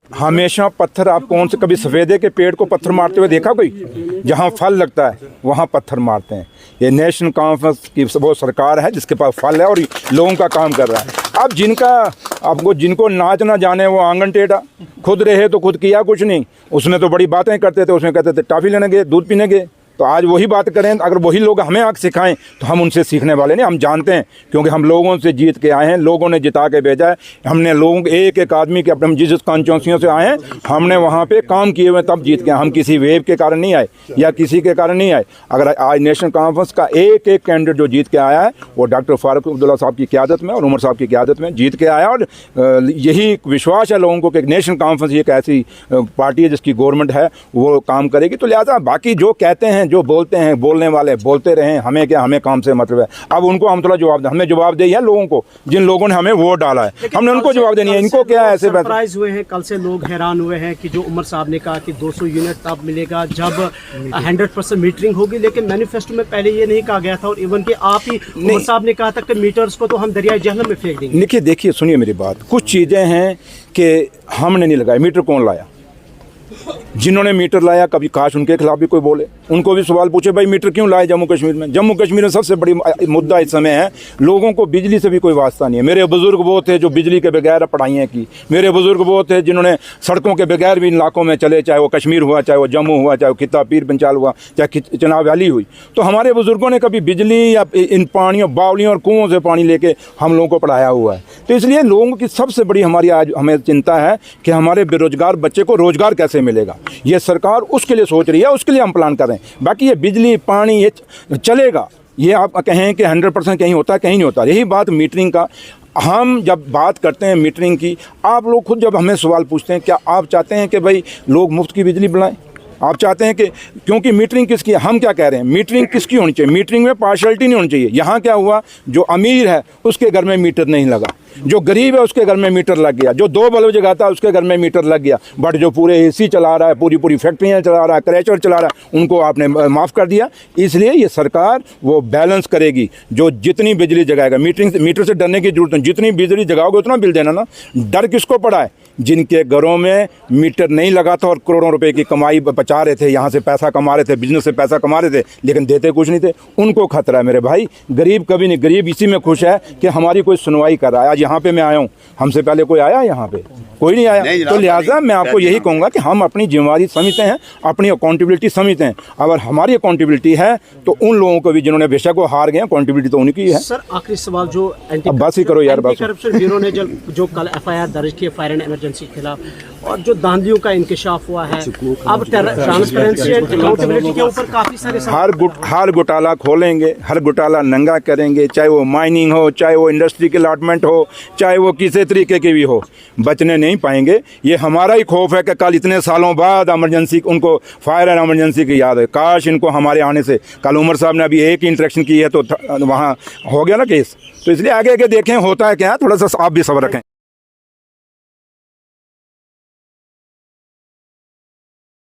हमेशा पत्थर, आप कौन से कभी सफ़ेदे के पेड़ को पत्थर मारते हुए देखा कोई? जहाँ फल लगता है वहाँ पत्थर मारते हैं। ये नेशनल कॉन्फ्रेंस की वो सरकार है जिसके पास फल है और लोगों का काम कर रहा है। अब जिनको नाच ना जाने वो आंगन टेढ़ा, खुद रहे तो खुद किया कुछ नहीं। उसमें तो बड़ी बातें करते थे, उसमें कहते थे टॉफ़ी लेने गए, दूध पीने गए। तो आज वही बात करें, अगर वही लोग हमें आग सिखाएं तो हम उनसे सीखने वाले नहीं। हम जानते हैं क्योंकि हम लोगों से जीत के आए हैं, लोगों ने जिता के भेजा है। हमने लोगों के एक एक आदमी के अपने जिस कॉन्स्टिट्यूंसियों से आए हैं हमने वहाँ पे काम किए हुए तब जीत के। हम किसी वेव के कारण नहीं आए या किसी के कारण नहीं आए। अगर आज नेशनल कॉन्फ्रेंस का एक एक कैंडिडेट जो जीत के आया है वो डॉक्टर फारूक अब्दुल्ला साहब की क़यादत में और उमर साहब की क़यादत में जीत के आया। और यही विश्वास है लोगों को कि नेशनल कॉन्फ्रेंस एक ऐसी पार्टी है जिसकी गवर्नमेंट है वो काम करेगी। तो लिहाजा बाकी जो कहते हैं, जो बोलते हैं, बोलने वाले बोलते रहें, हमें क्या, हमें काम से मतलब है। अब उनको हम थोड़ा जवाब दें, हमने जवाब दिया है लोगों को जिन लोगों ने हमें वोट डाला है, हमने उनको जवाब देनी है। इनको क्या है, ऐसे सरप्राइज हुए हैं, कल से लोग हैरान हुए हैं कि जो उमर साहब ने कहा कि 200 यूनिट तब मिलेगा जब 100% मीटरिंग होगी, लेकिन मैनिफेस्टो में पहले ये नहीं कहा गया था। और इवन कि आप ही उमर साहब ने कहा था कि मीटर्स को तो हम दरियाई जहन्नम में फेंक देंगे। देखिए सुनिए मेरी बात, कुछ चीज़ें हैं कि हमने नहीं लगाई। मीटर कौन लाया? जिन्होंने मीटर लाया, कभी काश उनके खिलाफ भी कोई बोले, उनको भी सवाल पूछे भाई मीटर क्यों लाए जम्मू कश्मीर में? जम्मू कश्मीर में सबसे बड़ी मुद्दा इस समय है लोगों को बिजली से भी कोई वास्ता नहीं है। मेरे बुजुर्ग वो थे जो बिजली के बगैर पढ़ाइयाँ की। मेरे बुजुर्ग वो थे जिन्होंने सड़कों के बगैर भी इन इलाकों में चले, चाहे वो कश्मीर हुआ, चाहे वो जम्मू हुआ, चाहे वो खित्ता पीर पंचाल हुआ, चाहे चिनाब वैली हुई। तो हमारे बुजुर्गों ने कभी बिजली या इन पानियों, बावलियों और कुओं से पानी लेके हम लोगों को पढ़ाया हुआ है। तो इसलिए लोगों की सबसे बड़ी हमारी आज हमें चिंता है कि हमारे बेरोजगार बच्चे को रोजगार कैसे मिलेगा। ये सरकार उसके लिए सोच रही है, उसके लिए हम प्लान कर रहे हैं। बाकी ये बिजली पानी ये चलेगा, ये आप कहें कि 100% कहीं होता है, कहीं नहीं होता। यही बात मीटरिंग का, हम जब बात करते हैं मीटरिंग की, आप लोग खुद जब हमें सवाल पूछते हैं क्या आप चाहते हैं कि भाई लोग मुफ्त की बिजली बनाएं? आप चाहते हैं कि, क्योंकि मीटरिंग किसकी है, हम क्या कह रहे हैं, मीटरिंग किसकी होनी चाहिए? मीटरिंग में पार्शलिटी नहीं होनी चाहिए। यहाँ क्या हुआ, जो अमीर है उसके घर में मीटर नहीं लगा, जो गरीब है उसके घर में मीटर लग गया, जो 2 बल्ब जगाता है उसके घर में मीटर लग गया। बट जो पूरे एसी चला रहा है, पूरी फैक्ट्रियाँ चला रहा है, क्रैचर चला रहा है, उनको आपने माफ़ कर दिया। इसलिए ये सरकार वो बैलेंस करेगी। जो जितनी बिजली जगाएगा, मीटर से डरने की जरूरत नहीं, जितनी बिजली जगाओगे उतना बिल देना ना। डर किसको पड़ा है? जिनके घरों में मीटर नहीं लगा था और करोड़ों रुपए की कमाई बचा रहे थे, यहाँ से पैसा कमा रहे थे, बिजनेस से पैसा कमा रहे थे, लेकिन देते कुछ नहीं थे, उनको खतरा है मेरे भाई। गरीब कभी नहीं, गरीब इसी में खुश है कि हमारी कोई सुनवाई कर रहा है। आज यहाँ पे मैं आया हूँ, हमसे पहले कोई आया यहाँ पे? कोई नहीं आया। तो लिहाजा मैं आपको यही कहूँगा कि हम अपनी जिम्मेदारी समझते हैं, अपनी अकाउंटेबिलिटी समझते हैं। अगर हमारी अकाउंटेबिलिटी है तो उन लोगों को भी जिन्होंने बेशक वो हार गए, अकाउंटेबिलिटी तो उनकी है। सर आखिरी सवाल, जो बस ही करो यार, बस। करप्शन ब्यूरो ने जो कल FIR दर्ज की फायर एंड इमरजेंसी के खिलाफ, और जो धांधलियों का इंकशाफ हुआ है, अब ट्रांसपेरेंसी एंड अकाउंटेबिलिटी के ऊपर काफी सारे हर घोटाला खोलेंगे, हर घोटाला नंगा करेंगे, चाहे वो माइनिंग हो, चाहे वो इंडस्ट्री के अलॉटमेंट हो, चाहे वो किसी तरीके की भी हो, बचने नहीं पाएंगे। ये हमारा ही खौफ है कि कल इतने सालों बाद इमरजेंसी, उनको फायर एंड इमरजेंसी की याद है। काश इनको हमारे आने से, कल उमर साहब ने अभी एक इंटरेक्शन की है तो वहाँ हो गया ना केस। तो इसलिए आगे देखें होता है क्या, थोड़ा सा आप भी सब्र रखें।